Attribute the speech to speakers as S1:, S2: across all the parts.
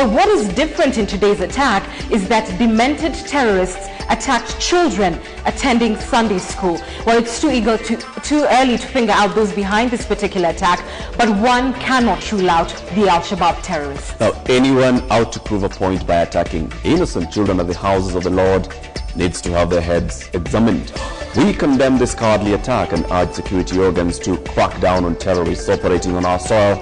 S1: But what is different in today's attack is that demented terrorists attacked children attending Sunday school. Well, it's too early to finger out those behind this particular attack, but one cannot rule out the Al-Shabaab terrorists.
S2: Now, anyone out to prove a point by attacking innocent children at the houses of the Lord needs to have their heads examined. We condemn this cowardly attack and urge security organs to crack down on terrorists operating on our soil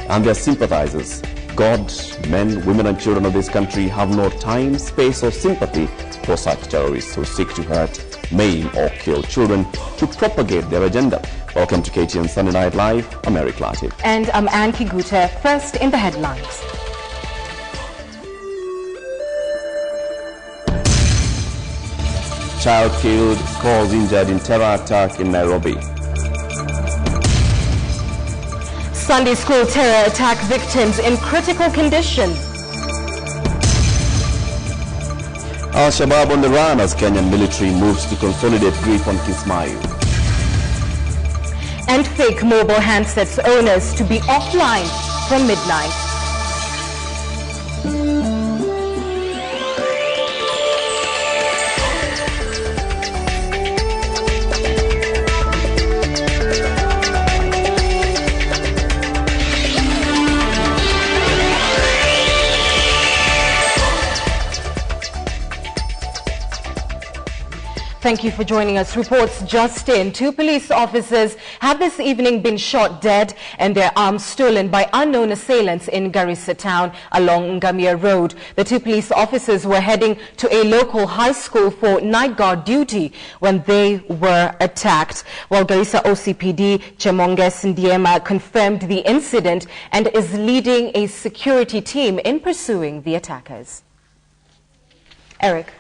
S2: and their sympathizers. God, men, women and children of this country have no time, space or sympathy for such terrorists who seek to hurt, maim or kill children to propagate their agenda. Welcome to KTN Sunday Night Live. I'm Eric Latif.
S1: And I'm Ann Kiguta. First in the headlines.
S2: Child killed, scores injured in terror attack in Nairobi.
S1: Sunday school terror attack victims in critical condition.
S2: Al-Shabaab on the run as Kenyan military moves to consolidate grip on Kismayu.
S1: And fake mobile handsets owners to be offline from midnight. Thank you for joining us. Reports just in. 2 police officers have this evening been shot dead and their arms stolen by unknown assailants in Garissa town along Ngamia Road. The 2 police officers were heading to a local high school for night guard duty when they were attacked. While Garissa OCPD Chemonges Ndiema confirmed the incident and is leading a security team in pursuing the attackers. Eric.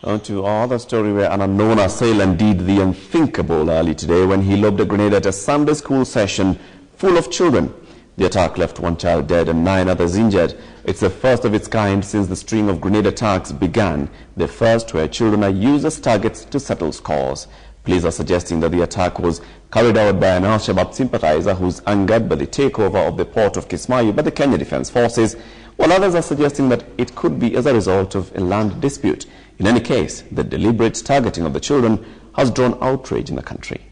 S2: On to our other story where an unknown assailant did the unthinkable early today when he lobbed a grenade at a Sunday school session full of children. The attack left 1 child dead and 9 others injured. It's the first of its kind since the string of grenade attacks began, the first where children are used as targets to settle scores. Police are suggesting that the attack was carried out by an Al-Shabaab sympathizer who's angered by the takeover of the port of Kismayu by the Kenya Defence Forces, while others are suggesting that it could be as a result of a land dispute. In any case, the deliberate targeting of the children has drawn outrage in the country.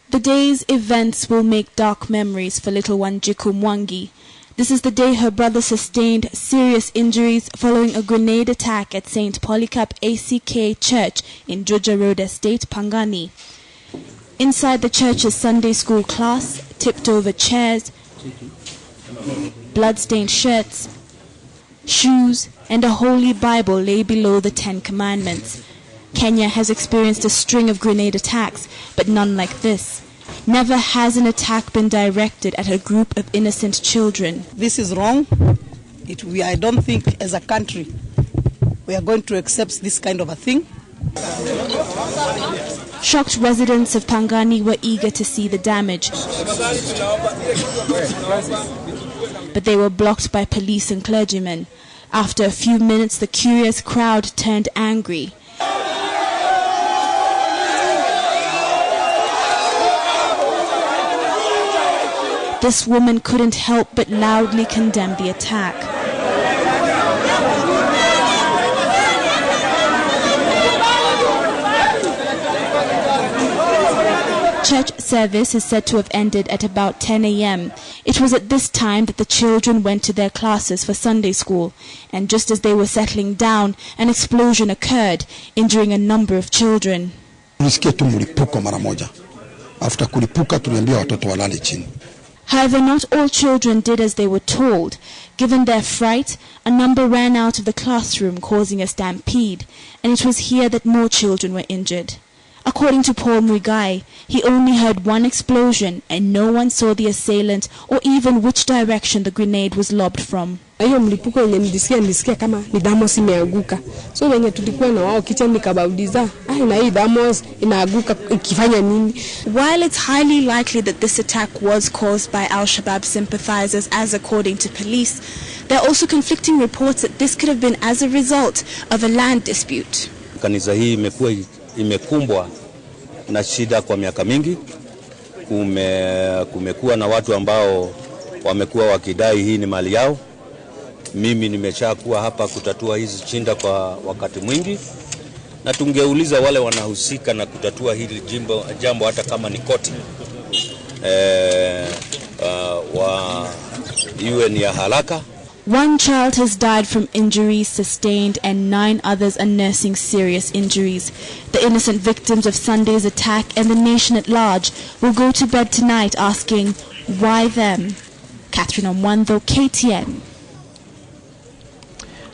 S3: The day's events will make dark memories for little one Jiku Mwangi. This is the day her brother sustained serious injuries following a grenade attack at St. Polycarp ACK Church in Juja Road Estate, Pangani. Inside the church's Sunday school class, tipped over chairs, blood-stained shirts, shoes, and a holy Bible lay below the 10 Commandments. Kenya has experienced a string of grenade attacks, but none like this. Never has an attack been directed at a group of innocent children.
S4: This is wrong. I don't think as a country we are going to accept this kind of a thing.
S3: Shocked residents of Pangani were eager to see the damage, but they were blocked by police and clergymen. After a few minutes, the curious crowd turned angry. This woman couldn't help but loudly condemn the attack. Church service is said to have ended at about 10 a.m. It was at this time that the children went to their classes for Sunday school, and just as they were settling down, an explosion occurred, injuring a number of children.
S5: After kulipuka tuliambia watoto walale chini.
S3: However, not all children did as they were told. Given their fright, a number ran out of the classroom, causing a stampede, and it was here that more children were injured. According to Paul Mwigai, he only heard one explosion and no one saw the assailant or even which direction the grenade was lobbed from.
S6: Hiyo mlipuko yenye nilisikia kama ni damos imeanguka. So wenye tulikuwa na wao kitchen nikabauliza, na hii damos inaanguka ikifanya nini?
S3: While it's highly likely that this attack was caused by Al-Shabaab sympathizers, as according to police, there are also conflicting reports that this could have been as a result of a land dispute.
S7: Kanisa hii imekumbwa na shida kwa miaka mingi. Kumekuwa na watu ambao wamekuwa wakidai hii ni mali yao. Mimi nimeshakuwa hapa kutatua hizi shinda kwa wakati mwingi, na tungeuliza wale wanahusika na kutatua hili jambo hata kama ni koti iwe ni ya haraka.
S3: One child has died from injuries sustained and 9 others are nursing serious injuries. The innocent victims of Sunday's attack and the nation at large will go to bed tonight asking, why them? Catherine Omwando, KTN.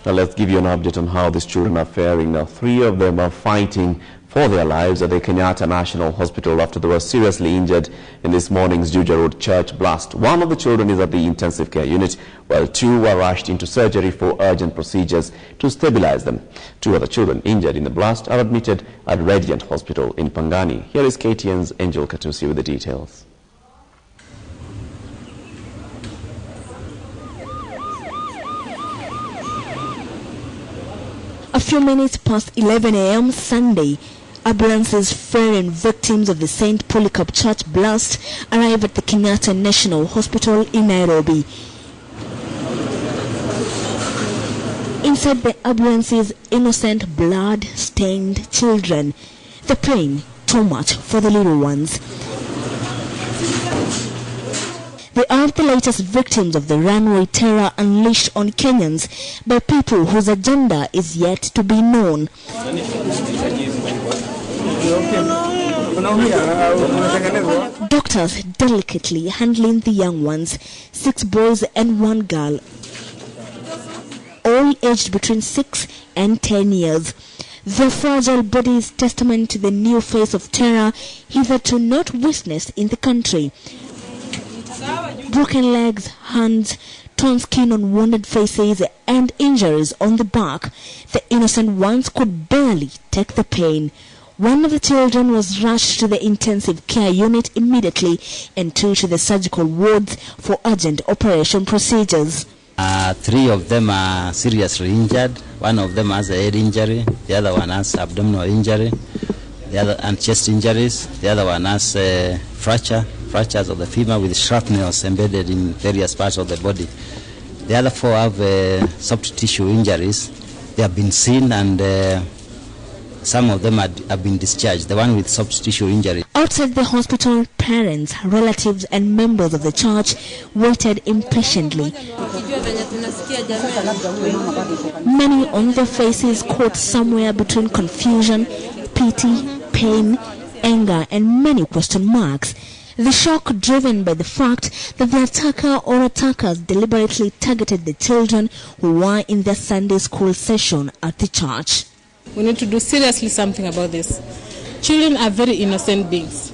S2: Now let's give you an update on how these children are faring. Now 3 of them are fighting for their lives at the Kenyatta National Hospital after they were seriously injured in this morning's Juja Road church blast. One of the children is at the intensive care unit, while 2 were rushed into surgery for urgent procedures to stabilize them. 2 other children injured in the blast are admitted at Radiant Hospital in Pangani. Here is KTN's Angel Katusi with the details.
S8: A few minutes past 11 a.m. Sunday, ambulances ferrying victims of the St. Polycarp Church blast arrive at the Kenyatta National Hospital in Nairobi. Inside the ambulances, innocent blood-stained children. They're praying too much for the little ones. They are the latest victims of the runway terror unleashed on Kenyans by people whose agenda is yet to be known. Doctors delicately handling the young ones, 6 boys and 1 girl, all aged between 6 and 10 years. Their fragile bodies testament to the new face of terror hitherto not witnessed in the country. Broken legs, hands, torn skin on wounded faces, and injuries on the back. The innocent ones could barely take the pain. One of the children was rushed to the intensive care unit immediately and 2 to the surgical wards for urgent operation procedures.
S9: 3 of them are seriously injured. 1 of them has a head injury. The other one has abdominal injury. The other and chest injuries. The other one has fractures of the femur with shrapnels embedded in various parts of the body. The other 4 have soft tissue injuries. They have been seen and some of them have been discharged. The one with soft tissue injury.
S8: Outside the hospital, parents, relatives and members of the church waited impatiently. Many on their faces caught somewhere between confusion, pity, pain, anger and many question marks. The shock driven by the fact that the attacker or attackers deliberately targeted the children who were in their Sunday school session at the church.
S6: We need to do seriously something about this. Children are very innocent beings.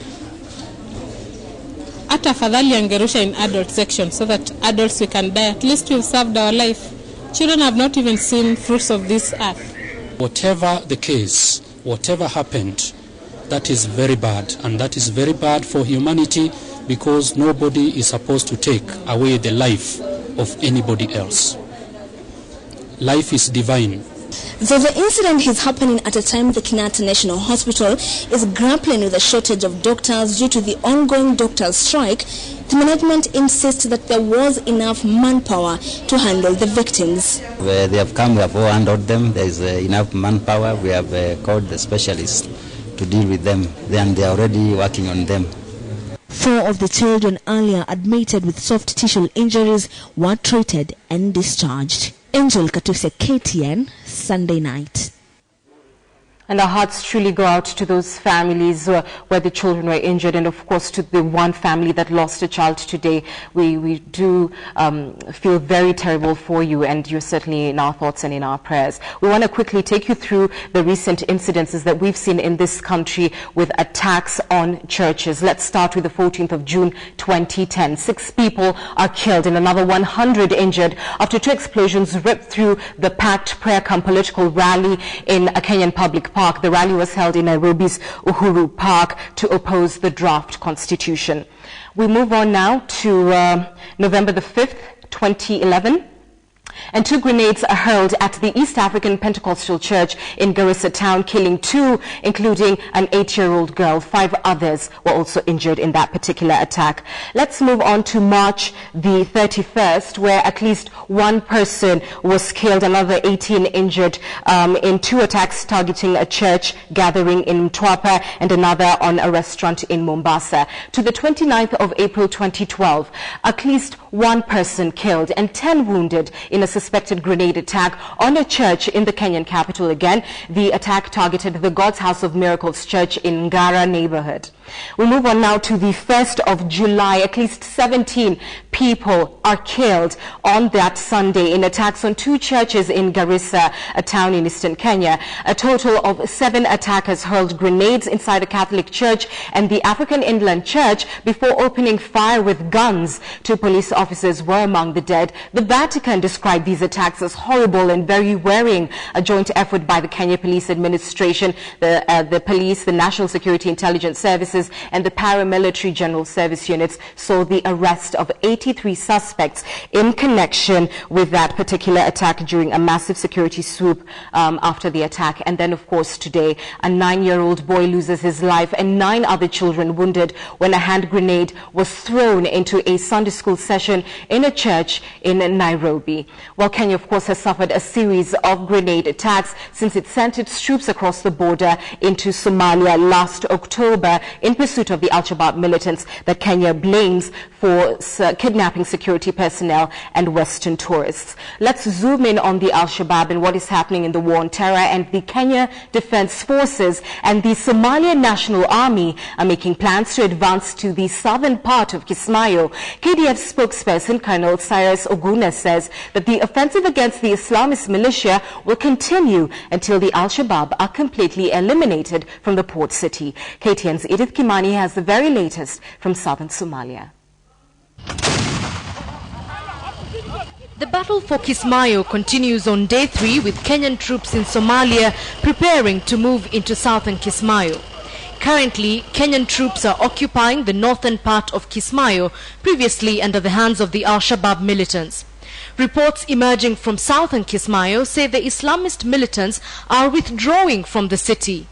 S6: Hata afadhali angerusha in adult section so that adults we can die. At least we've served our life. Children have not even seen fruits of this earth.
S10: Whatever the case, whatever happened, that is very bad, and that is very bad for humanity because nobody is supposed to take away the life of anybody else. Life is divine.
S8: Though the incident is happening at a time the Kenyatta National Hospital is grappling with a shortage of doctors due to the ongoing doctors' strike, the management insists that there was enough manpower to handle the victims.
S9: They have come, we have all handled them. There is enough manpower. We have called the specialists to deal with them, and they are already working on them.
S8: 4 of the children earlier admitted with soft tissue injuries were treated and discharged. Angel Katuse, KTN, Sunday night.
S1: And our hearts truly go out to those families where the children were injured, and of course to the one family that lost a child today. We do feel very terrible for you, and you're certainly in our thoughts and in our prayers. We want to quickly take you through the recent incidences that we've seen in this country with attacks on churches. Let's start with the 14th of June 2010. 6 people are killed and another 100 injured after 2 explosions ripped through the packed prayer camp political rally in a Kenyan public park. The rally was held in Nairobi's Uhuru Park to oppose the draft constitution. We move on now to November the 5th, 2011. And 2 grenades are hurled at the East African Pentecostal Church in Garissa town, killing 2, including an 8-year-old girl. 5 others were also injured in that particular attack. Let's move on to March the 31st, where at least 1 person was killed, another 18 injured in 2 attacks targeting a church gathering in Mtwapa and another on a restaurant in Mombasa. To the 29th of April 2012, at least 1 person killed and 10 wounded in a suspected grenade attack on a church in the Kenyan capital. Again, the attack targeted the God's House of Miracles Church in Ngara neighborhood. We move on now to the 1st of July. At least 17 people are killed on that Sunday in attacks on 2 churches in Garissa, a town in eastern Kenya. A total of 7 attackers hurled grenades inside a Catholic church and the African Inland Church before opening fire with guns. 2 police officers were among the dead. The Vatican described these attacks as horrible and very worrying. A joint effort by the Kenya Police Administration, the police, the National Security Intelligence Services, and the paramilitary general service units saw the arrest of 83 suspects in connection with that particular attack during a massive security swoop after the attack. And then, of course, today, a 9-year-old boy loses his life and 9 other children wounded when a hand grenade was thrown into a Sunday school session in a church in Nairobi. While Kenya, of course, has suffered a series of grenade attacks since it sent its troops across the border into Somalia last October in pursuit of the Al-Shabaab militants that Kenya blames for kidnapping security personnel and Western tourists. Let's zoom in on the Al-Shabaab and what is happening in the war on terror. And the Kenya Defense Forces and the Somalian National Army are making plans to advance to the southern part of Kismayo. KDF spokesperson Colonel Cyrus Oguna says that the offensive against the Islamist militia will continue until the Al-Shabaab are completely eliminated from the port city. KTN's Edith Kimani has the very latest from southern Somalia. The battle for Kismayo continues on day 3 with Kenyan troops in Somalia preparing to move into southern Kismayo. Currently, Kenyan troops are occupying the northern part of Kismayo, previously under the hands of the Al-Shabaab militants. Reports emerging from southern Kismayo say the Islamist militants are withdrawing from the city.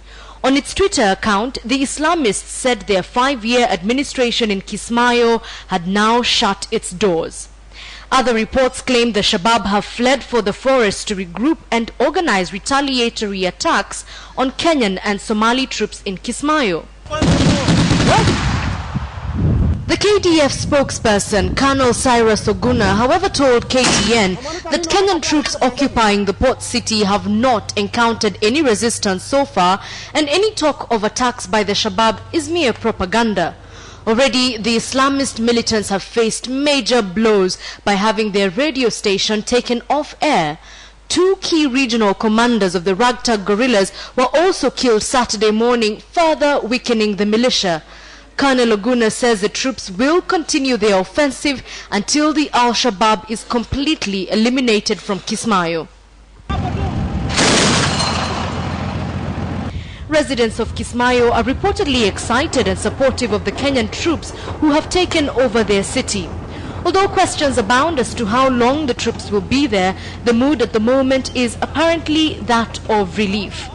S1: On its Twitter account, the Islamists said their 5-year administration in Kismayo had now shut its doors. Other reports claim the Shabab have fled for the forest to regroup and organize retaliatory attacks on Kenyan and Somali troops in Kismayo. The KDF spokesperson, Colonel Cyrus Oguna, however, told KTN that Kenyan troops occupying the port city have not encountered any resistance so far, and any talk of attacks by the Shabab is mere propaganda. Already, the Islamist militants have faced major blows by having their radio station taken off air. 2 key regional commanders of the Ragtag guerrillas were also killed Saturday morning, further weakening the militia. Colonel Oguna says the troops will continue their offensive until the Al-Shabaab is completely eliminated from Kismayo. Residents of Kismayo are reportedly excited and supportive of the Kenyan troops who have taken over their city. Although questions abound as to how long the troops will be there, the mood at the moment is apparently that of relief.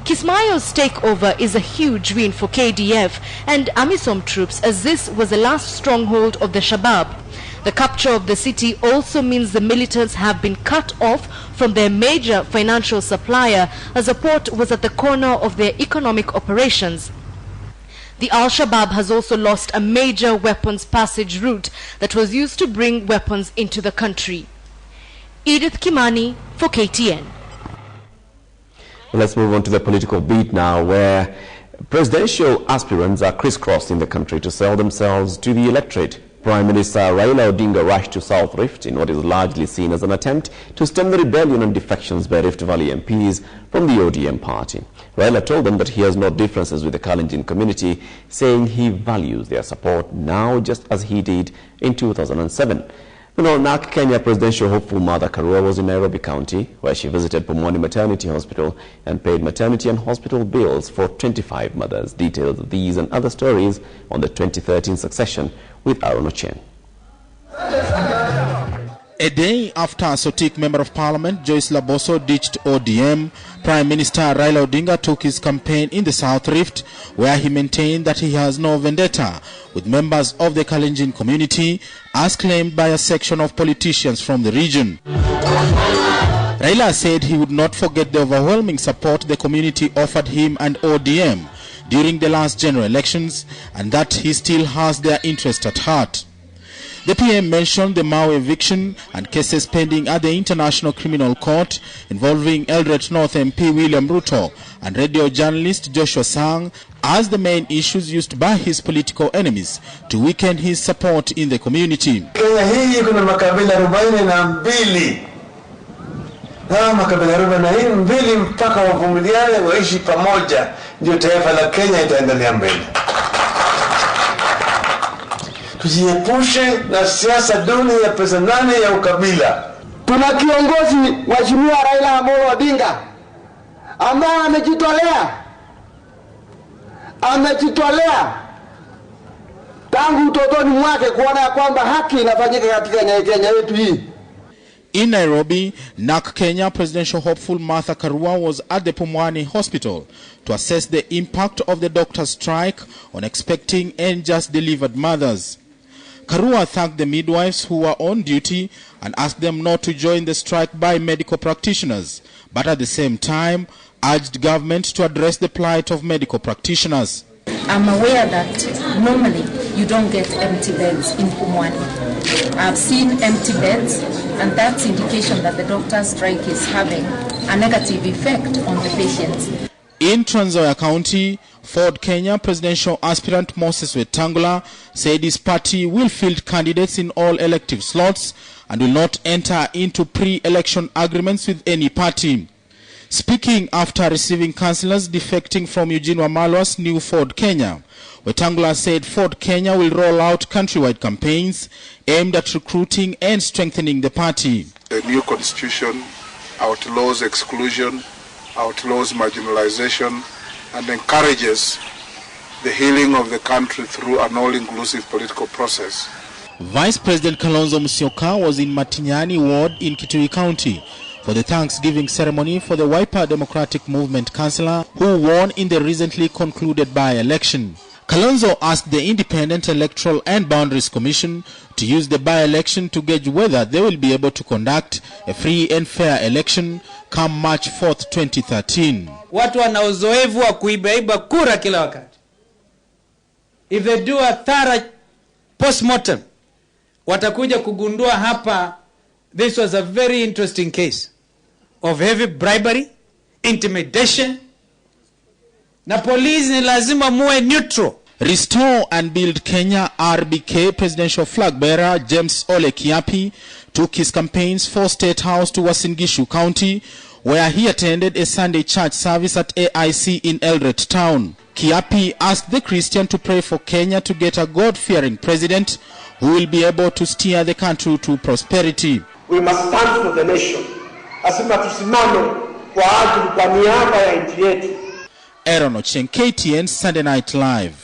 S1: Kismayo's takeover is a huge win for KDF and AMISOM troops, as this was the last stronghold of the Shabab. The capture of the city also means the militants have been cut off from their major financial supplier, as the port was at the corner of their economic operations. The Al-Shabaab has also lost a major weapons passage route that was used to bring weapons into the country. Edith Kimani for KTN.
S2: Let's move on to the political beat now, where presidential aspirants are crisscrossing the country to sell themselves to the electorate. Prime Minister Raila Odinga rushed to South Rift in what is largely seen as an attempt to stem the rebellion and defections by Rift Valley MPs from the ODM party. Raila told them that he has no differences with the Kalenjin community, saying he values their support now just as he did in 2007. NARC Kenya presidential hopeful Martha Karua was in Nairobi County, where she visited Pumwani Maternity Hospital and paid maternity and hospital bills for 25 mothers. Details of these and other stories on the 2013 succession with Aaron Ochen.
S11: A day after Sotik Member of Parliament Joyce Laboso ditched ODM, Prime Minister Raila Odinga took his campaign in the South Rift, where he maintained that he has no vendetta with members of the Kalenjin community, as claimed by a section of politicians from the region. Raila said he would not forget the overwhelming support the community offered him and ODM during the last general elections, and that he still has their interest at heart. The PM mentioned the Mau eviction and cases pending at the International Criminal Court involving Eldoret North MP William Ruto and radio journalist Joshua Sang as the main issues used by his political enemies to weaken his support in the community.
S12: Kenya hii kuna makabila 42. Na makabila 42 mpaka wavumiliane waishi pamoja ndio taifa la Kenya itaendelea mbele. Tujiepushe na siasa duni ya pesa nane ya ukabila.
S13: Tuna kiongozi Mheshimiwa Raila Amolo Odinga ambaye amejitolea tangu utotoni mwake kuona kwamba haki inafanyika katika Kenya yetu hii.
S11: In Nairobi, NARC Kenya presidential hopeful Martha Karua was at the Pumwani Hospital to assess the impact of the doctor's strike on expecting and just delivered mothers. Karua thanked the midwives who were on duty and asked them not to join the strike by medical practitioners, but at the same time urged government to address the plight of medical practitioners.
S14: I'm aware that normally you don't get empty beds in Pumwani. I've seen empty beds, and that's indication that the doctor's strike is having a negative effect on the patients.
S11: In Trans Nzoia County, Ford Kenya presidential aspirant Moses Wetangula said his party will field candidates in all elective slots and will not enter into pre-election agreements with any party. Speaking after receiving councillors defecting from Eugene Wamalwa's new Ford Kenya, Wetangula said Ford Kenya will roll out countrywide campaigns aimed at recruiting and strengthening the party.
S15: The new constitution outlaws exclusion, outlaws marginalization, and encourages the healing of the country through an all-inclusive political process.
S11: Vice President Kalonzo Musyoka was in Matinyani ward in Kitui County for the Thanksgiving ceremony for the Wiper Democratic Movement councillor who won in the recently concluded by-election. Kalonzo asked the Independent Electoral and Boundaries Commission to use the by-election to gauge whether they will be able to conduct a free and fair election come March 4th, 2013.
S16: Watu wana uzoefu wa kuibaiba kura kila wakati. If they do a thorough post-mortem, watakuja kugundua hapa, this was a very interesting case of heavy bribery, intimidation, na police ni lazima muwe neutral.
S11: Restore and Build Kenya RBK presidential flag bearer James Ole Kiapi took his campaigns for State House to Uasin Gishu County, where he attended a Sunday church service at AIC in Eldoret Town. Kiapi asked the Christian to pray for Kenya to get a God-fearing president who will be able to steer the country to prosperity.
S13: We must stand for the nation. Asema tusimame kwa ajili kwa niaba ya nchi yetu.
S11: Aaron Ochen, KTN Sunday Night Live.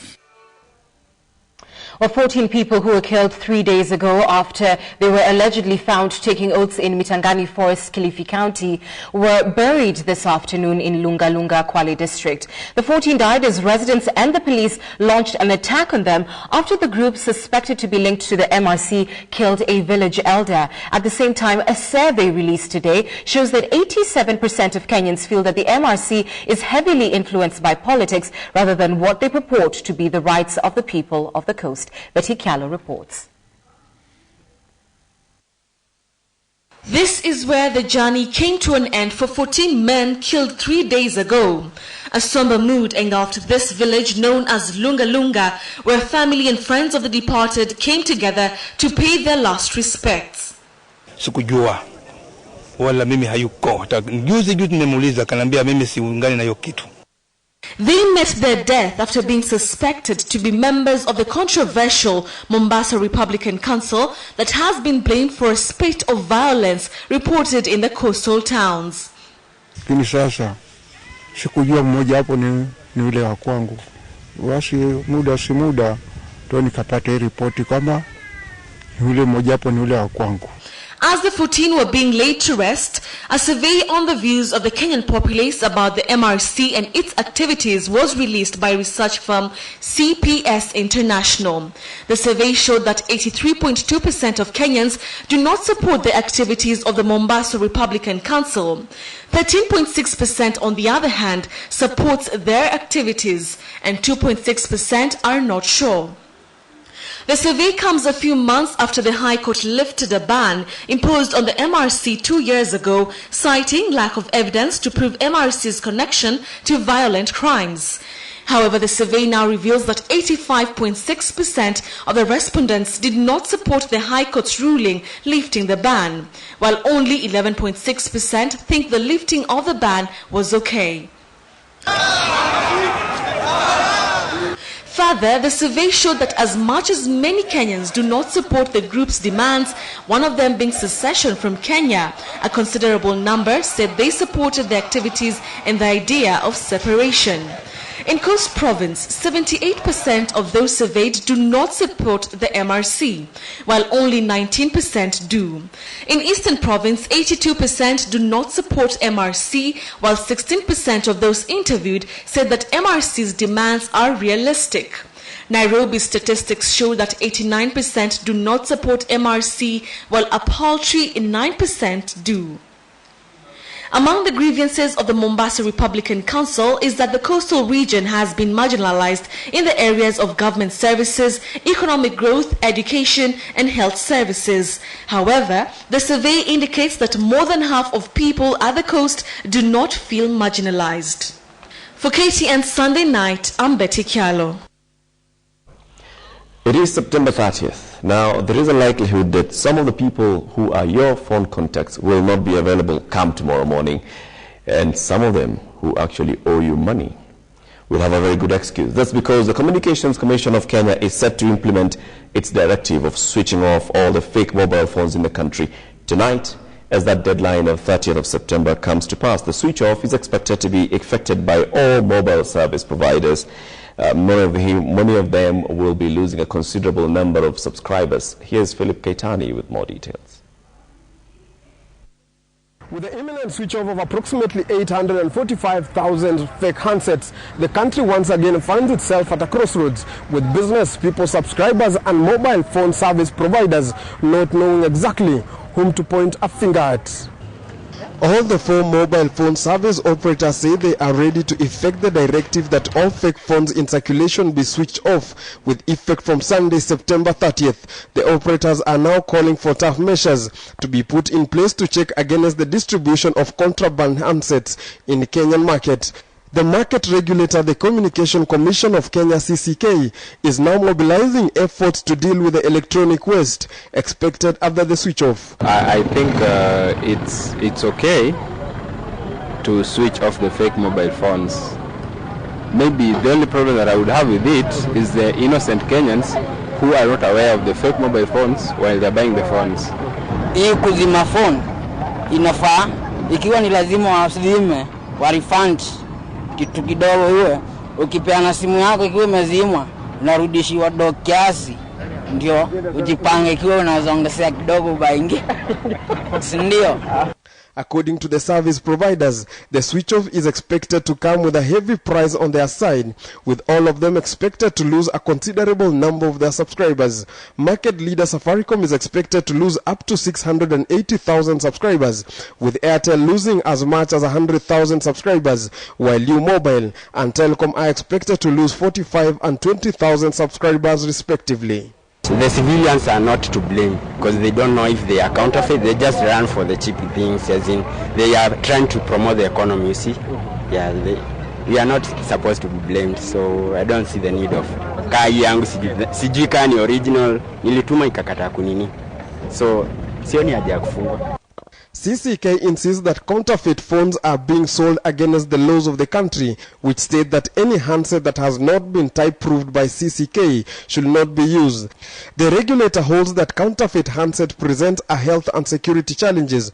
S1: Well, 14 people who were killed 3 days ago after they were allegedly found taking oaths in Mitangani Forest, Kilifi County, were buried this afternoon in Lunga Lunga, Kwale District. The 14 died as residents and the police launched an attack on them after the group suspected to be linked to the MRC killed a village elder. At the same time, a survey released today shows that 87% of Kenyans feel that the MRC is heavily influenced by politics rather than what they purport to be the rights of the people of the coast. Betty Callow reports.
S3: This is where the journey came to an end for 14 men killed 3 days ago. A somber mood engulfed this village known as Lunga Lunga, where family and friends of the departed came together to pay their last respects.
S17: Sikujua wala mimi hayuko. Juzi nimemuuliza kanambia mimi siungani na hiyo kitu.
S3: They met their death after being suspected to be members of the controversial Mombasa Republican Council that has been blamed for a spate of violence reported in the coastal towns.
S5: Lakini sasa sikujua mmoja hapo ni yule wa kwangu. Basi muda si muda ndio nikapata ripoti kama yule mmoja hapo ni yule wa kwangu.
S3: As the 14 were being laid to rest, a survey on the views of the Kenyan populace about the MRC and its activities was released by research firm CPS International. The survey showed that 83.2% of Kenyans do not support the activities of the Mombasa Republican Council. 13.6% on the other hand supports their activities, and 2.6% are not sure. The survey comes a few months after the High Court lifted a ban imposed on the MRC 2 years ago, citing lack of evidence to prove MRC's connection to violent crimes. However, the survey now reveals that 85.6% of the respondents did not support the High Court's ruling lifting the ban, while only 11.6% think the lifting of the ban was okay. Further, the survey showed that as much as many Kenyans do not support the group's demands, one of them being secession from Kenya, a considerable number said they supported the activities and the idea of separation. In Coast Province, 78% of those surveyed do not support the MRC, while only 19% do. In Eastern Province, 82% do not support MRC, while 16% of those interviewed said that MRC's demands are realistic. Nairobi's statistics show that 89% do not support MRC, while a paltry 9% do. Among the grievances of the Mombasa Republican Council is that the coastal region has been marginalized in the areas of government services, economic growth, education, and health services. However, the survey indicates that more than half of people at the coast do not feel marginalized. For KTN Sunday Night, I'm Betty Kialo.
S2: It is September 30th. Now, there is a likelihood that some of the people who are your phone contacts will not be available come tomorrow morning, and some of them who actually owe you money will have a very good excuse. That's because the Communications Commission of Kenya is set to implement its directive of switching off all the fake mobile phones in the country tonight. As that deadline of 30th of September comes to pass, the switch off is expected to be effected by all mobile service providers. Many of them will be losing a considerable number of subscribers. Here's Philip Keitani with more details.
S18: With the imminent switch off of approximately 845,000 fake handsets, the country once again finds itself at a crossroads, with business people, subscribers and mobile phone service providers not knowing exactly whom to point a finger at.
S11: All the 4 mobile phone service operators say they are ready to effect the directive that all fake phones in circulation be switched off with effect from Sunday, September 30th. The operators are now calling for tough measures to be put in place to check against the distribution of contraband handsets in the Kenyan market. The market regulator, the Communication Commission of Kenya, CCK, is now mobilizing efforts to deal with the electronic waste expected after the switch off.
S19: I think it's okay to switch off the fake mobile phones. Maybe the only problem that I would have with it is the innocent Kenyans who are not aware of the fake mobile phones while they're buying the phones.
S20: Hii kuzima phone inafaa, ikiwa ni lazima wasizime, wa refund kitu kidogo iwe, ukipeana simu yako ikiwa imezimwa unarudishiwa do kiasi, ndio ujipange ikiwa unaweza ongezea kidogo ubaingie. Si ndio?
S11: According to the service providers, the switch off is expected to come with a heavy price on their side, with all of them expected to lose a considerable number of their subscribers. Market leader Safaricom is expected to lose up to 680,000 subscribers, with Airtel losing as much as 100,000 subscribers, while U-Mobile and Telecom are expected to lose 45 and 20,000 subscribers respectively.
S19: The civilians are not to blame because they don't know if they are counterfeit. They just run for the cheap things, as in they are trying to promote the economy, you see. Yeah, we are not supposed to be blamed, so I don't see the need of kai yangu sijui kani original nilituma ikakata kunini. So sioni haja ya kufungwa.
S18: CCK insists that counterfeit phones are being sold against the laws of the country, which state that any handset that has not been type-proofed by CCK should not be used. The regulator holds that counterfeit handset presents a health and security challenges,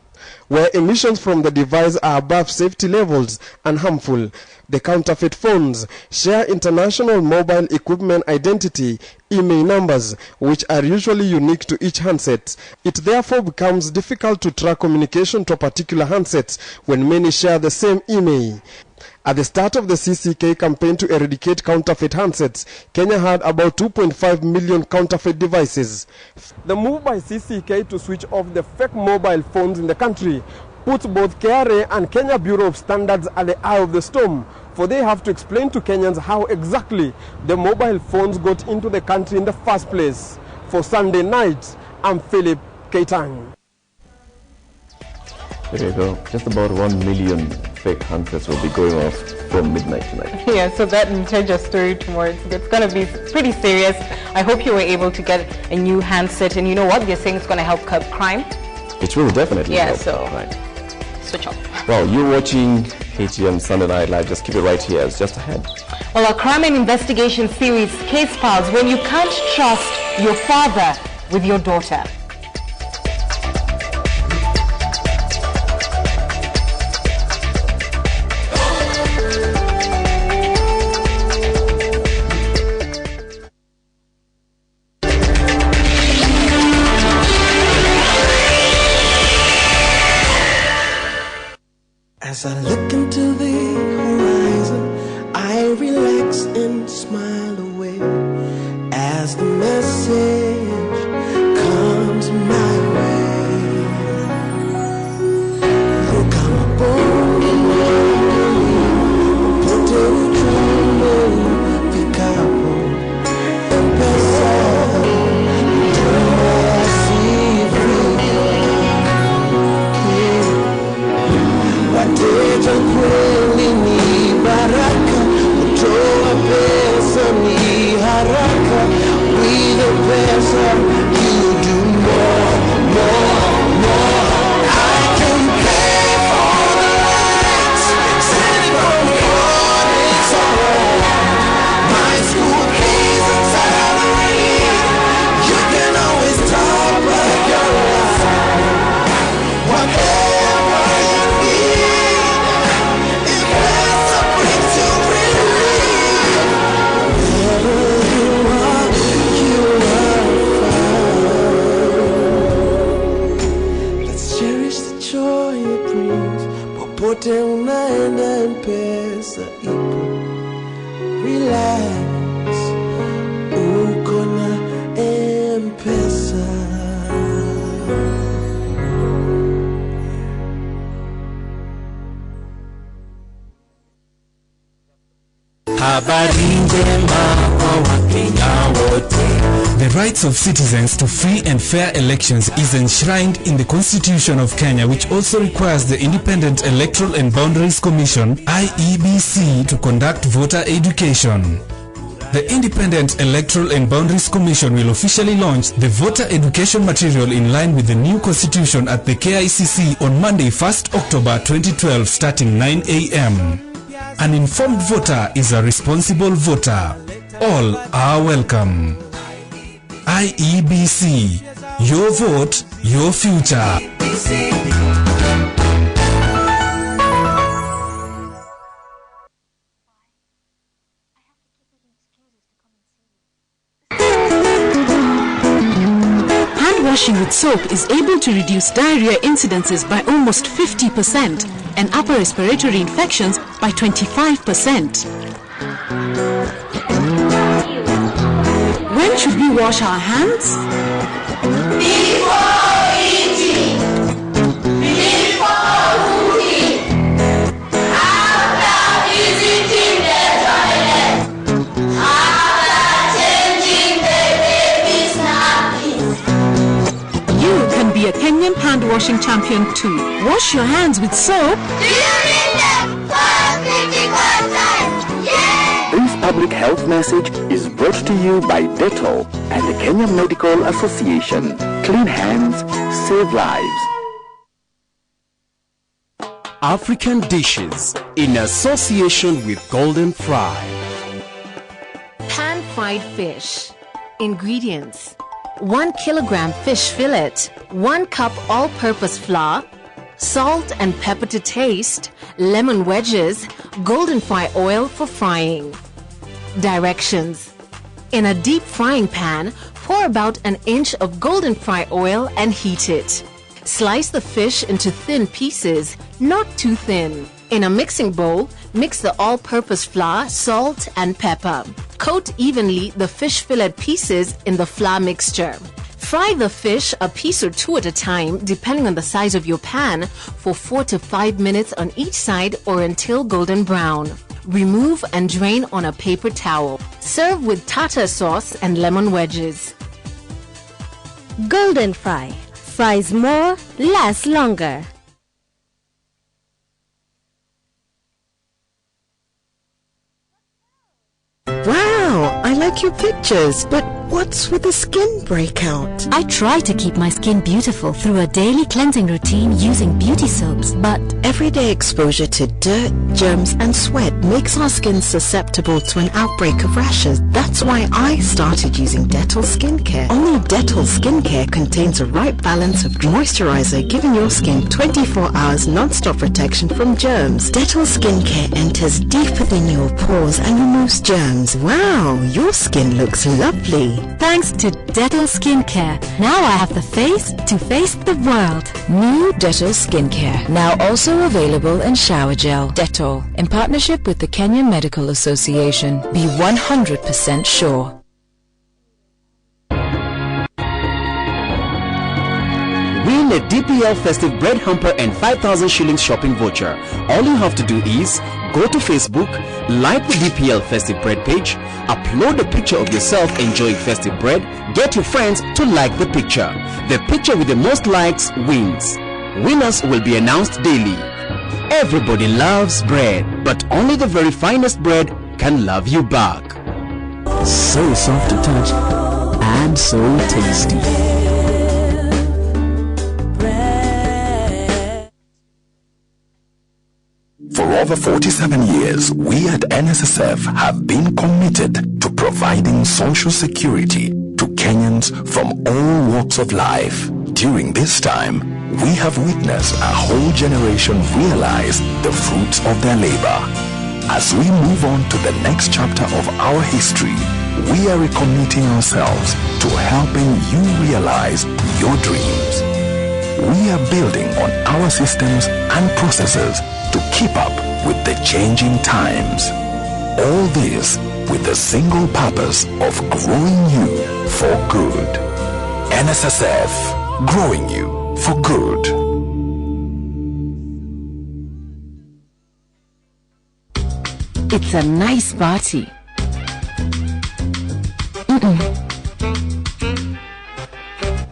S18: where emissions from the device are above safety levels and harmful. The counterfeit phones share international mobile equipment identity, IMEI numbers, which are usually unique to each handset. It therefore becomes difficult to track communication to a particular handset when many share the same IMEI. At the start of the CCK campaign to eradicate counterfeit handsets, Kenya had about 2.5 million counterfeit devices. The move by CCK to switch off the fake mobile phones in the country puts both KRA and Kenya Bureau of Standards at the eye of the storm, for they have to explain to Kenyans how exactly the mobile phones got into the country in the first place. For Sunday Night, I'm Philip Keitang.
S2: There you go. Just about 1 million fake handsets will be going off from midnight tonight.
S1: Yeah, so that will tell your story tomorrow. It's going to be pretty serious. I hope you were able to get a new handset. And you know what? They're saying it's going to help curb crime.
S2: It will definitely help.
S1: So
S2: right.
S1: Switch off.
S2: Well, you're watching KTN Sunday Night Live. Just keep it right here. It's just ahead.
S1: Well, our crime and investigation series, Case Files, when you can't trust your father with your daughter.
S21: As I look into the horizon, I relax and smile away as the message comes my way. Look, I'm a born pote uchume fikapo mpesa wateja kweli ni baraka, kutoa pesa ni haraka. With the pesa you do more. I can pay for the lights, sending from it's alright. My school fees and salary, you can always talk like you're right. Whatever you need, if pesa brings you relief, wherever you are fine. Let's cherish the joy it brings. Popote unaenda mpesa ipo. Relax, uko na mpesa.
S22: The rights of citizens to free and fair elections is enshrined in the Constitution of Kenya, which also requires the Independent Electoral and Boundaries Commission, IEBC, to conduct voter education. The Independent Electoral and Boundaries Commission will officially launch the voter education material in line with the new constitution at the KICC on Monday, 1st October 2012, starting 9 a.m. An informed voter is a responsible voter. All are welcome. IEBC, your vote, your future.
S23: Hand washing with soap is able to reduce diarrhea incidences by almost 50% and upper respiratory infections by 25%. When should we wash our hands?
S21: Before eating, before cooking, after visiting the toilet, after changing the baby's nap.
S23: be a Kenyan hand washing champion too. Wash your hands with soap.
S4: This public health message is brought to you by Dettol and the Kenya Medical Association. Clean hands, save lives.
S6: African dishes in association with Golden Fry.
S7: Pan-fried fish. Ingredients: 1 kilogram fish fillet, 1 cup all-purpose flour, salt and pepper to taste, lemon wedges, golden fry oil for frying. Directions: in a deep frying pan, pour about an inch of golden fry oil and heat it. Slice the fish into thin pieces, not too thin. In a mixing bowl, mix the all-purpose flour, salt and pepper. Coat evenly the fish fillet pieces in the flour mixture. Fry the fish a piece or two at a time, depending on the size of your pan, for 4 to 5 minutes on each side or until golden brown. Remove and drain on a paper towel. Serve with tartar sauce and lemon wedges.
S24: Golden Fry. Fries more, lasts longer.
S25: Wow, I like your pictures, but what's with the skin breakout?
S24: I try to keep my skin beautiful through a daily cleansing routine using beauty soaps, but
S25: everyday exposure to dirt, germs and sweat makes our skin susceptible to an outbreak of rashes. That's why I started using Dettol Skincare. Only Dettol Skincare contains a right balance of moisturizer, giving your skin 24 hours non-stop protection from germs. Dettol Skincare enters deep within your pores and removes germs. Wow, your skin looks lovely.
S24: Thanks to Dettol Skincare, now I have the face to face the world.
S26: New Dettol Skincare, now also available in shower gel. Dettol, in partnership with the Kenya Medical Association. Be 100% sure.
S6: Win a DPL Festive Bread Hamper and 5,000 shillings shopping voucher. All you have to do is go to Facebook, like the DPL Festive Bread page, upload a picture of yourself enjoying festive bread, get your friends to like the picture. The picture with the most likes wins. Winners will be announced daily. Everybody loves bread, but only the very finest bread can love you back.
S22: So soft to touch and so tasty.
S27: For over 47 years, we at NSSF have been committed to providing social security to Kenyans from all walks of life. During this time, we have witnessed a whole generation realize the fruits of their labor. As we move on to the next chapter of our history, we are recommitting ourselves to helping you realize your dreams. We are building on our systems and processes to keep up with the changing times. All this with the single purpose of growing you for good. NSSF, growing you for good.
S23: It's a nice party.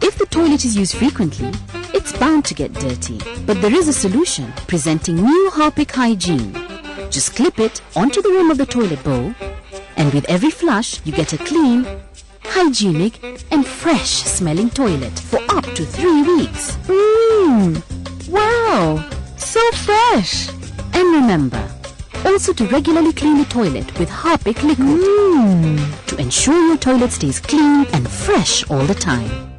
S24: If the toilet is used frequently, it's bound to get dirty. But there is a solution, presenting new Harpic Hygiene. Just clip it onto the rim of the toilet bowl, and with every flush, you get a clean, hygienic, and fresh-smelling toilet for up to 3 weeks.
S23: Wow! So fresh!
S24: And remember, also to regularly clean the toilet with Harpic liquid to ensure your toilet stays clean and fresh all the time.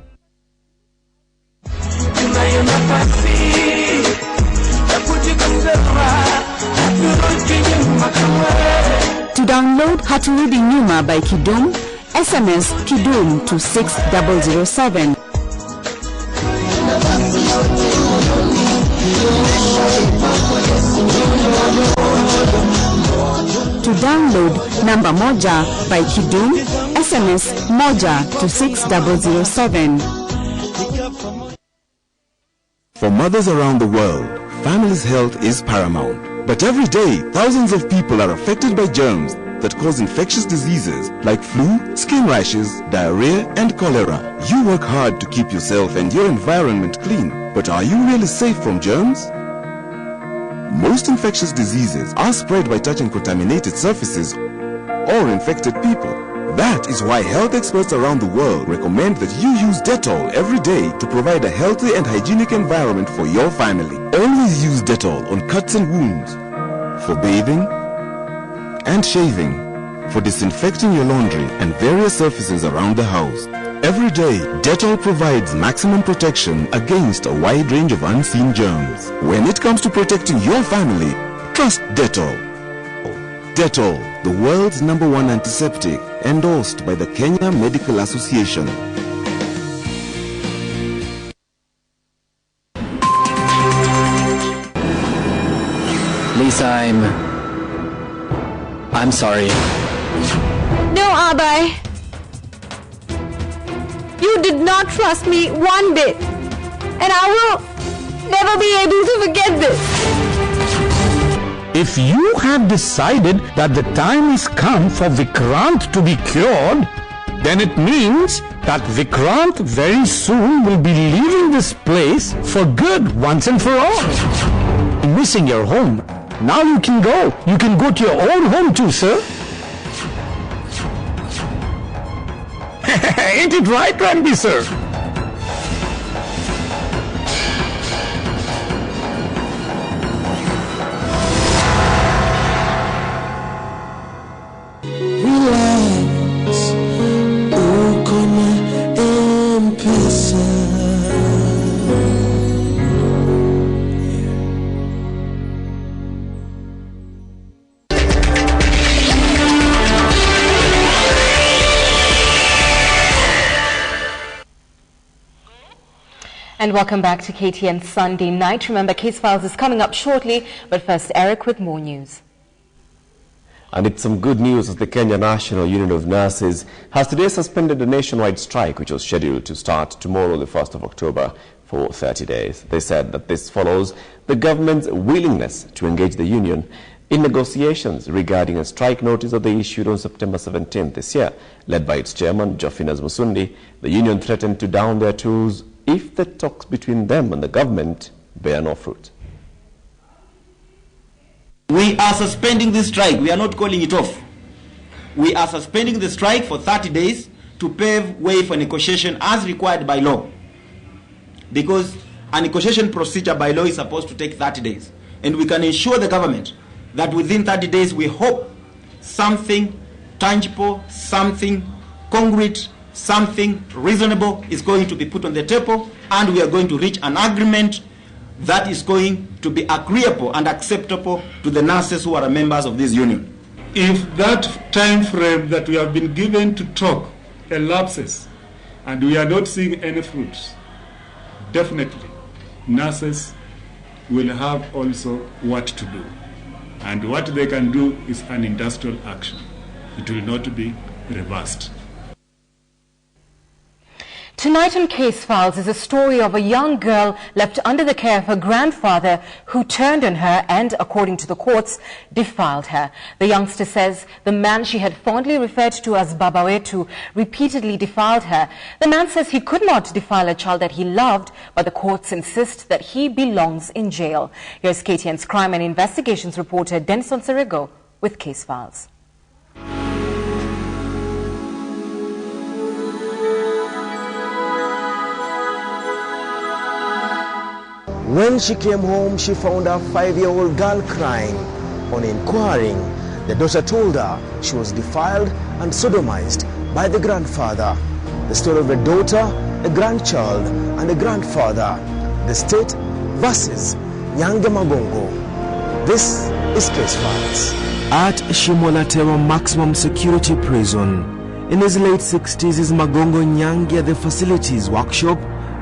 S23: To download Haturudi Nyuma by Kidum, SMS Kidum to 6007. To download Namba Moja by Kidum, SMS Moja to 6007.
S28: For mothers around the world, family's health is paramount. But every day, thousands of people are affected by germs that cause infectious diseases like flu, skin rashes, diarrhea, and cholera. You work hard to keep yourself and your environment clean, but are you really safe from germs? Most infectious diseases are spread by touching contaminated surfaces or infected people. That is why health experts around the world recommend that you use Dettol every day to provide a healthy and hygienic environment for your family. Always use Dettol on cuts and wounds, for bathing and shaving, for disinfecting your laundry and various surfaces around the house. Every day, Dettol provides maximum protection against a wide range of unseen germs. When it comes to protecting your family, trust Dettol. Dettol, the world's #1 antiseptic, endorsed by the Kenya Medical Association.
S8: Lisa, I'm sorry.
S9: No, Abai. You did not trust me one bit. And I will never be able to forget this.
S10: If you have decided that the time has come for Vikrant to be cured, then it means that Vikrant very soon will be leaving this place for good once and for all. Missing your home. Now you can go. You can go to your own home too, sir. Ain't it right, Randy, sir?
S21: Relax, uko na M-Pesa.
S1: And welcome back to KTN Sunday Night. Remember, Case Files is coming up shortly, but first, Eric with more news.
S2: And it's some good news as the Kenya National Union of Nurses has today suspended a nationwide strike which was scheduled to start tomorrow, the 1st of October, for 30 days. They said that this follows the government's willingness to engage the union in negotiations regarding a strike notice that they issued on September 17th this year. Led by its chairman, Jofinas Musundi, the union threatened to down their tools if the talks between them and the government bear no fruit.
S12: We are suspending this strike. We are not calling it off. We are suspending the strike for 30 days to pave way for negotiation as required by law. Because a negotiation procedure by law is supposed to take 30 days. And we can assure the government that within 30 days we hope something tangible, something concrete, something reasonable is going to be put on the table, and we are going to reach an agreement that is going to be agreeable and acceptable to the nurses who are members of this union.
S13: If that time frame that we have been given to talk elapses and we are not seeing any fruits, definitely nurses will have also what to do. And what they can do is an industrial action. It will not be reversed.
S1: Tonight on Case Files is a story of a young girl left under the care of her grandfather who turned on her and, according to the courts, defiled her. The youngster says the man she had fondly referred to as Babawetu repeatedly defiled her. The man says he could not defile a child that he loved, but the courts insist that he belongs in jail. Here's KTN's crime and investigations reporter Denson Sirigo with Case Files.
S14: When she came home, she found her 5-year-old girl crying. On inquiring, the daughter told her she was defiled and sodomized by the grandfather. The story of a daughter, a grandchild, and a grandfather. The state versus Nyange Magongo. This is Case Files.
S15: At Shimolatewa Maximum Security Prison, in his late 60s is Magongo Nyange at the facilities workshop,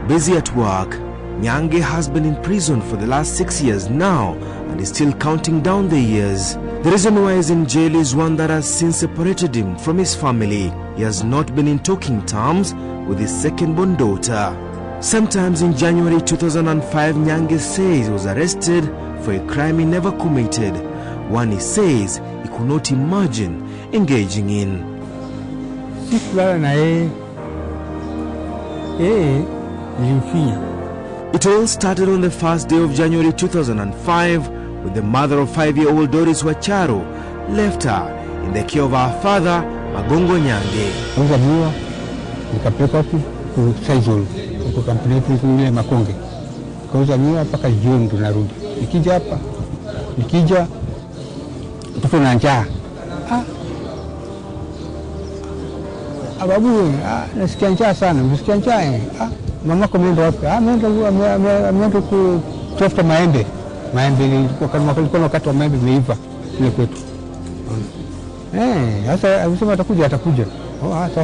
S15: busy at work. Nyange has been in prison for the last 6 years now and is still counting down the years. The reason why he's in jail is one that has since separated him from his family. He has not been in talking terms with his second-born daughter. Sometimes in January 2005, Nyange says he was arrested for a crime he never committed. One he says he could not imagine engaging in. It all started on the first day of January 2005 when the mother of 5-year-old Doris Wacharo left her in the care of her father, Magongo Nyange.
S3: Nikapeleka ku Saizol kwa kampuni yetu ile Makonge. Kauza miwa mpaka jioni tunarudi. Nikija mtoto na njaa. Ababu, nasikia njaa sana. Nasikia njaa. Mama ameenda wapi? Ameenda kutafuta maembe. Maembe ilikuwa kama wakati wa maembe imeiva ile kwetu. Sasa alisema atakuja.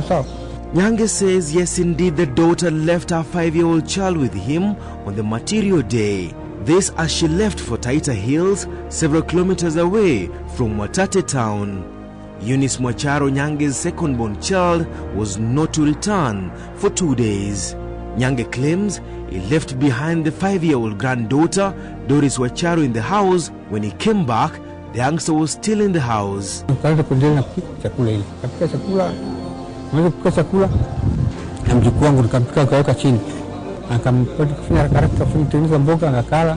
S3: Sawa.
S15: Nyange says yes indeed the daughter left her 5-year-old child with him on the material day. This as she left for Taita Hills, several kilometers away from Watate town. Eunice Mwacharo, Nyange's second-born child, was not to return for 2 days. Nyange claims he left behind the 5-year-old granddaughter, Doris Wacharo, in the house. When he came back, the youngster was still in the house.
S3: Mweza kupika chakula na mjukuu wangu nikampika kaweka chini. Akampata kufanya karakta kutengeneza mboga na kala.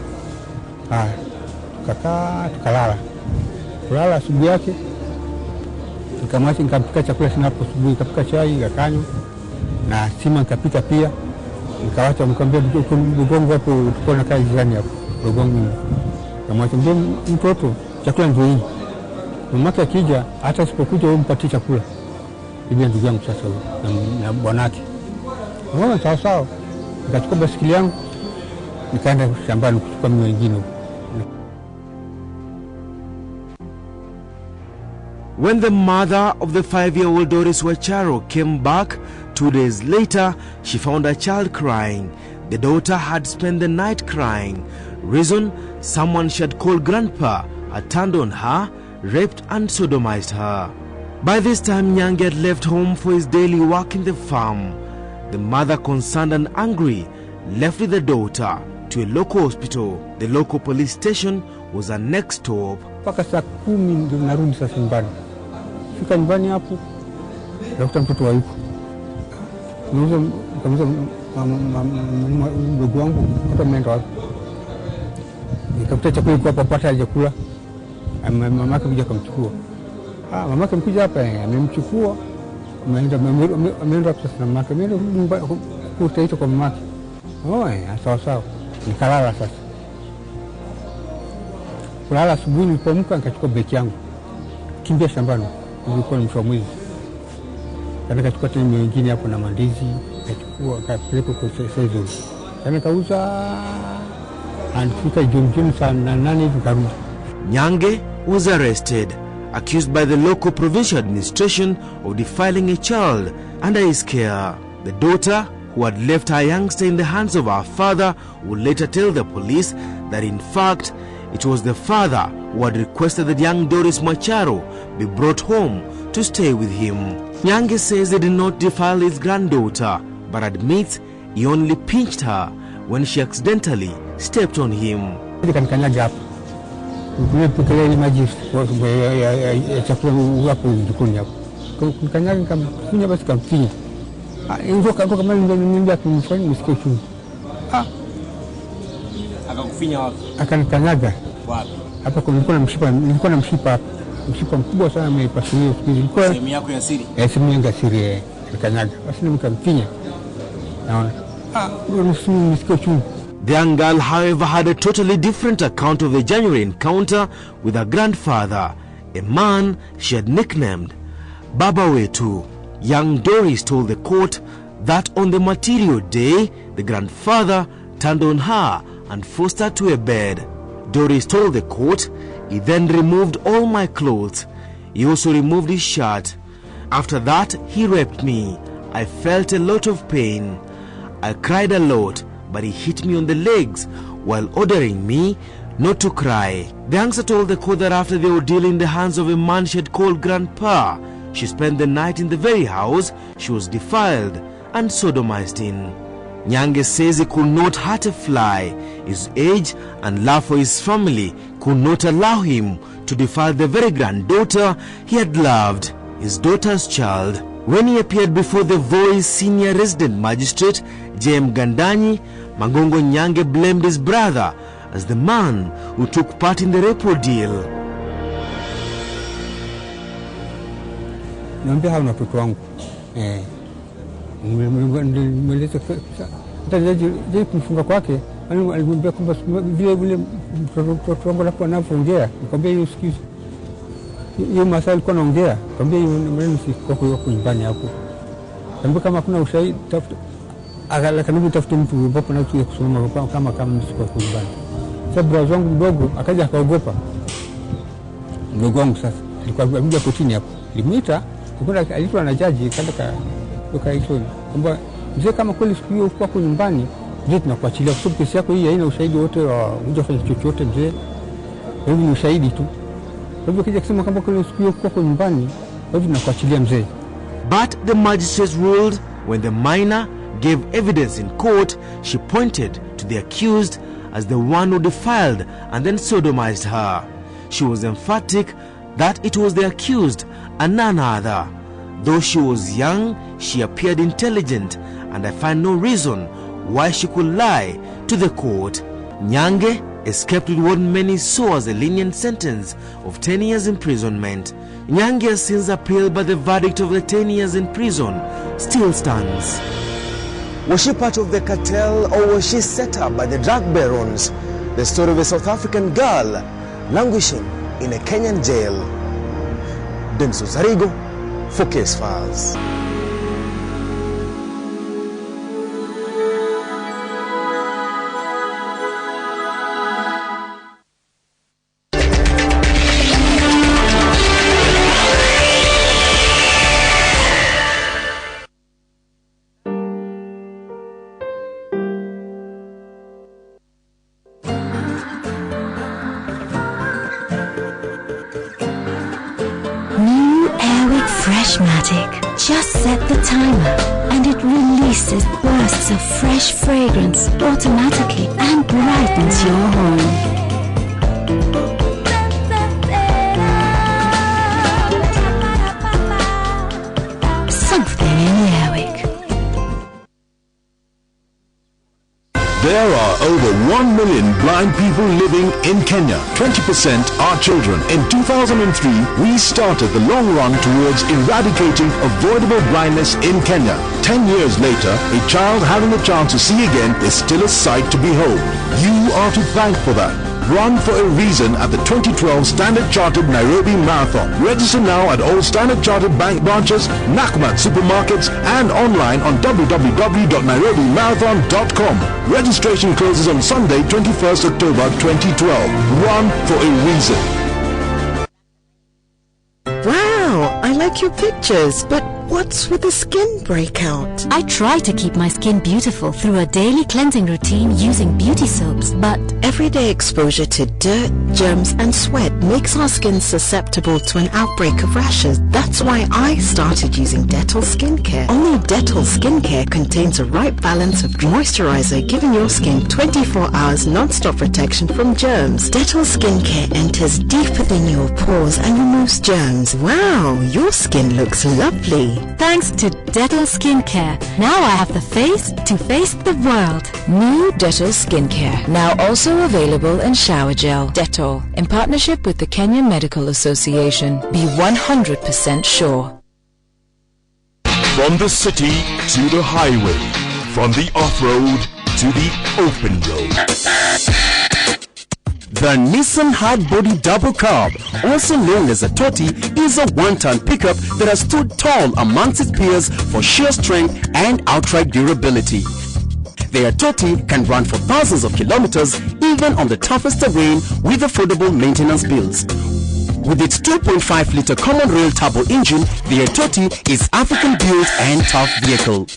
S3: Tukalala. Kulala asubuhi yake. Nikamwacha nikampika chakula sinapo asubuhi, nikapika chai, akanywa. Na sima nikapika pia. Nikawacha nikamwambia mgongo hapo tuko na kazi jirani hapo. Mgongo. Nikamwacha mtoto chakula ndio hii. Mamake akija hata sipokuja wewe mpatie chakula. Bibi ndugu yangu sasa na bwanake. Sawa. Nikachukua basikeli yangu nikaenda shambani kuchukua mimi wengine.
S15: When the mother of the 5-year-old Doris Wacharo came back 2 days later, she found her child crying. The daughter had spent the night crying. Reason, someone she had called grandpa had turned on her, raped and sodomized her. By this time, Nyange had left home for his daily work in the farm. The mother, concerned and angry, left with the daughter to a local hospital. The local police station was her next stop.
S3: Paka saa 10 ndio narudi sasa nyumbani. Fika nyumbani hapo, daktari mtoto hayuko. Nikamwambia ndugu wangu mtoto ameenda wapi? Nikakuta chakula kwa papata hajakula. Mamake kuja kumchukua. Mamake mkuja hapa amemchukua. Ameenda sasa na mamake. Ameenda kutaita kwa mamake. Sawa. Nikalala sasa. Kulala asubuhi nilipoamka nikachukua beki yangu. Kimbia shambani. Nilikuwa ni mwisho wa mwezi. Nikachukua tena mengine hapo na mandizi, nikachukua kapeleka kwa Saizol. Nikauza anifika jioni saa 8 hivi karudi.
S15: Nyange was arrested, accused by the local provincial administration of defiling a child under his care. The daughter, who had left her youngster in the hands of her father, would later tell the police that in fact it was the father who had requested that young Doris Mwacharo be brought home to stay with him. Nyange says he did not defile his granddaughter, but admits he only pinched her when she accidentally stepped on him.
S3: Akakufinya wapi? Akanikanyaga. Wapi? Hapa nilikuwa na mshipa mkubwa sana nimepasuliwa.
S8: Sehemu yako ya siri?
S3: Sehemu yangu ya siri nikanyaga. Basi nikamfinya. Naona. Nisikia chungu.
S15: The young girl, however, had a totally different account of the January encounter with her grandfather, a man she had nicknamed Baba Wetu. Young Doris told the court that on the material day, the grandfather turned on her and forced her to a bed. Doris told the court, he then removed all my clothes. He also removed his shirt. After that, he raped me. I felt a lot of pain. I cried a lot, but he hit me on the legs while ordering me not to cry. The youngster told the court that after the ordeal in the hands of a man she had called Grandpa, she spent the night in the very house she was defiled and sodomized in. Nyange says he could not hurt a fly. His age and love for his family could not allow him to defile the very granddaughter he had loved. his daughter's child. When he appeared before the Voi's senior resident magistrate, J.M. Gandanyi, Magongo Nyange blamed his brother as the man who took part in the repo deal.
S3: Niambia hao na watoto wangu. Mweleza hata je kumfunga kwake, alimwambia kwamba vile mtoto wangu alikuwa anaongea, nikamwambia hiyo sikizi. Hiyo masaa alikuwa anaongea, nikamwambia hiyo maneno si kwa nyumbani hapo. Nikamwambia kama kuna ushahidi tafuta. Akaniambia tafuta mtu ambapo na kuja kusoma kama msiko kwa nyumbani. Sasa brother wangu mdogo akaja akaogopa. Mdogo wangu sasa alikuwa amekuja kotini hapo. Nilimuita, alikuwa na jaji toka hizo. Kwamba mzee kama kweli siku hiyo uko kwa nyumbani, mzee tunakuachilia kwa sababu kesi yako hii haina ushahidi wote wa hujafanya chochote mzee. Kwa hivyo ni ushahidi tu. Kwa hivyo kija kusema kwamba kweli siku hiyo uko kwa nyumbani, kwa hivyo tunakuachilia mzee.
S15: But the magistrate ruled when the minor gave evidence in court, she pointed to the accused as the one who defiled and then sodomized her. She was emphatic that it was the accused and none other. Though she was young, she appeared intelligent, and I find no reason why she could lie to the court. Nyange escaped with what many saw as a lenient sentence of 10 years imprisonment. Nyange has since appealed, but the verdict of the 10 years in prison still stands.
S14: Was she part of the cartel or was she set up by the drug barons? The story of a South African girl languishing in a Kenyan jail. Denso Zarigo for Case Files.
S24: Just set the timer and it releases bursts of fresh fragrance automatically and brightens your home. Something in the Airwick.
S4: There are over 1 million blind people living in Kenya. 20% are children. In 2003, we started the long run towards eradicating avoidable blindness in Kenya. 10 years later, a child having the chance to see again is still a sight to behold. You are to thank for that. Run for a reason at the 2012 Standard Chartered Nairobi Marathon. Register now at all Standard Chartered Bank branches, Nakumatt supermarkets, and online on www.nairobimarathon.com. Registration closes on Sunday, 21st October 2012. Run for a reason.
S25: Wow, I like your pictures, but what's with the skin breakout?
S24: I try to keep my skin beautiful through a daily cleansing routine using beauty soaps, but
S25: everyday exposure to dirt, germs and sweat makes our skin susceptible to an outbreak of rashes. That's why I started using Dettol Skincare. Only Dettol Skincare contains a right balance of moisturizer, giving your skin 24 hours non-stop protection from germs. Dettol Skincare enters deeper than your pores and removes germs. Wow, your skin looks lovely.
S24: Thanks to Dettol Skincare, now I have the face to face the world.
S26: New Dettol Skincare, now also available in shower gel. Dettol, in partnership with the Kenya Medical Association. Be 100% sure.
S4: From the city to the highway, from the off-road to the open road.
S6: The Nissan Hardbody Double Cab, also known as a Toti, is a one-ton pickup that has stood tall amongst its peers for sheer strength and outright durability. The Toti can run for thousands of kilometers even on the toughest terrain with affordable maintenance bills. With its 2.5-liter common rail turbo engine, the Toti is African-built and tough vehicle.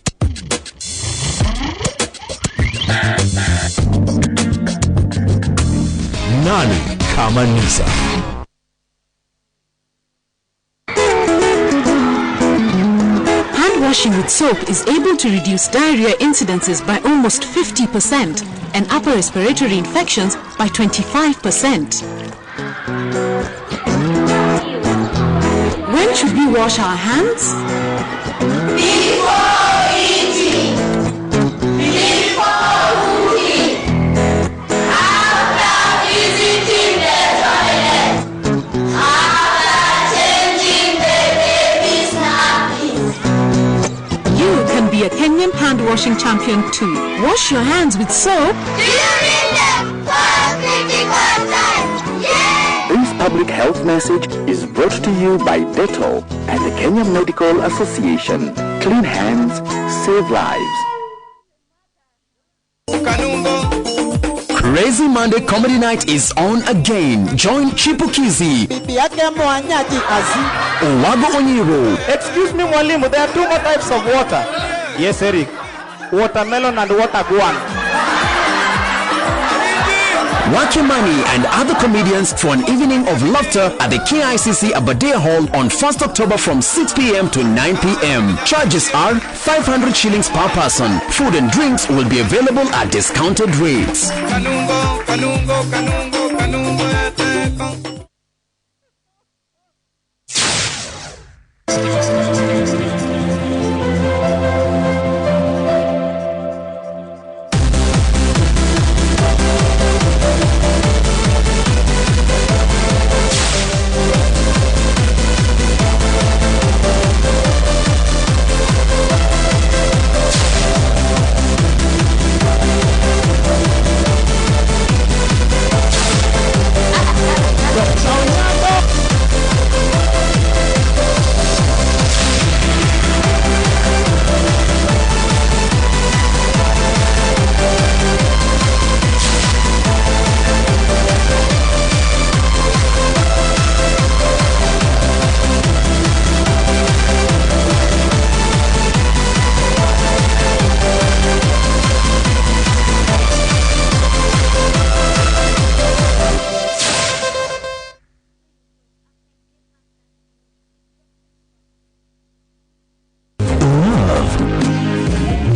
S4: Nani kama Nissan?
S23: Hand washing with soap is able to reduce diarrhea incidences by almost 50% and upper respiratory infections by 25%. When When should we wash our hands?
S21: Before eating, before cooking, after visiting the toilet, after changing the baby's nappies.
S23: You can be a Kenyan hand washing champion too. Wash your hands with soap.
S21: During the first critical time,
S5: This public health message is brought to you by Dettol and the Kenya Medical Association. Clean hands, save lives.
S6: Crazy Monday Comedy Night is on again. Join Chipukizi, Owago Onyiro.
S7: Excuse me, Mwalimu, there are 2 more types of water. Yes, Eric. Watermelon and water guan.
S6: Wakimani and other comedians for an evening of laughter at the KICC Abadea Hall on 1st October from 6 p.m. to 9 p.m. Charges are 500 shillings per person. Food and drinks will be available at discounted rates.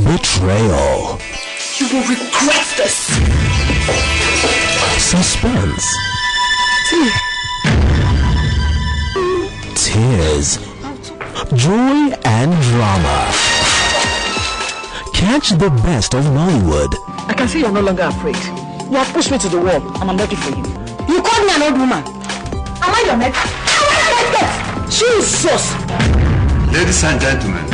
S27: Betrayal.
S21: You will regret this.
S27: Suspense. Tears. Joy and drama. Catch the best of Nollywood.
S11: I can see you're no longer afraid. You have pushed me to the wall and I'm ready for you. You called me an old woman. Am I your mate? Jesus!
S16: Ladies and gentlemen.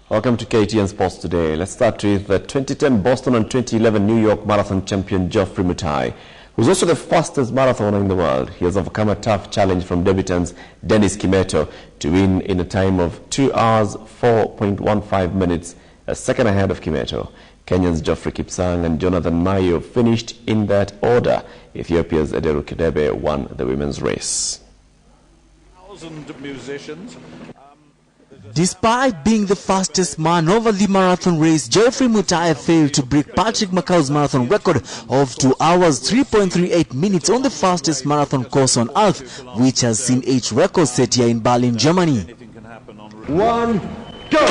S2: Welcome to KTN Sports Today. Let's start with the 2010 Boston and 2011 New York Marathon champion Geoffrey Mutai, who's also the fastest marathoner in the world. He has overcome a tough challenge from debutants Dennis Kimeto to win in a time of 2 hours 4.15 minutes, a second ahead of Kimeto. Kenyans Geoffrey Kipsang and Jonathan Mayo finished in that order. Ethiopia's Ederu Kidebe won the women's race.
S17: 1,000 musicians.
S15: Despite being the fastest man over the marathon race, Geoffrey Mutai failed to break Patrick Macau's marathon record of 2 hours 3.38 minutes on the fastest marathon course on earth, which has seen 8 records set here in Berlin, Germany.
S17: 1, go!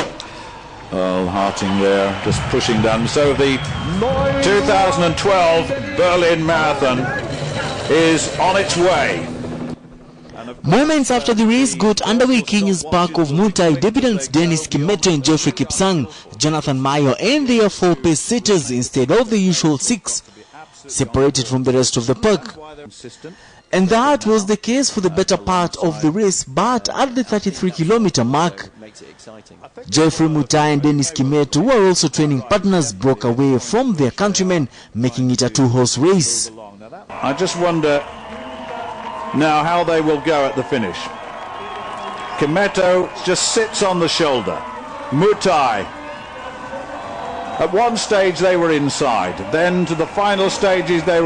S17: Earl Harting there, just pushing down. So the 2012 Berlin Marathon is on its way.
S15: Moments after the race got underway, Kenya's pack of Mutai debutants Dennis Kimeto and Geoffrey Kipsang, Jonathan Mayo and their 4 pace setters instead of the usual 6, separated from the rest of the pack. And that was the case for the better part of the race, but at the 33-kilometer mark, Geoffrey Mutai and Dennis Kimeto, who are also training partners, broke away from their countrymen, making it a 2-horse race.
S17: I just wonder now how they will go at the finish. Kimeto just sits on the shoulder. Mutai, at one stage they were inside, then to the final stages they were